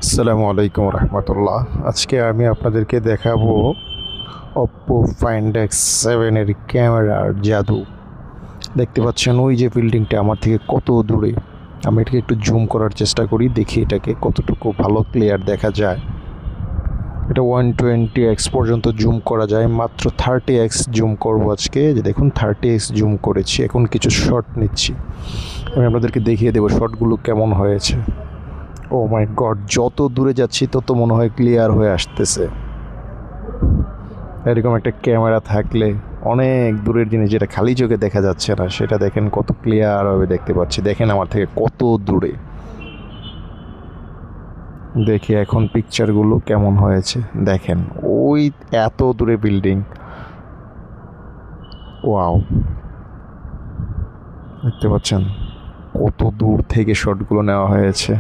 আসসালামু আলাইকুম রহমতুল্লাহ। আজকে আমি আপনাদেরকে দেখাবো ওপ্পো ফাইন্ড X7 এর ক্যামেরার জাদু। দেখতে পাচ্ছেন ওই যে বিল্ডিংটা আমার থেকে কত দূরে। আমি এটাকে একটু জুম করার চেষ্টা করি, দেখি এটাকে কতটুকু ভালো ক্লিয়ার দেখা যায়। এটা 120x পর্যন্ত জুম করা যায়, মাত্র 30x জুম করবো আজকে। যে দেখুন 30x জুম করেছি, এখন কিছু শট নিচ্ছি। আমি আপনাদেরকে দেখিয়ে দেবো শটগুলো কেমন হয়েছে। ও মাই গড, যত দূরে যাচ্ছি তত মনে হয় ক্লিয়ার হয়ে আসতেছে। এরকম একটা ক্যামেরা থাকলে অনেক দূরের জিনিস যেটা খালি চোখে দেখা যাচ্ছে না, সেটা দেখেন কত ক্লিয়ারভাবে দেখতে পাচ্ছি। দেখেন আমার থেকে কত দূরে। দেখি এখন পিকচারগুলো কেমন হয়েছে। দেখেন ওই এত দূরে বিল্ডিং। ওয়াও, দেখতে পাচ্ছেন কত দূর থেকে শটগুলো নেওয়া হয়েছে।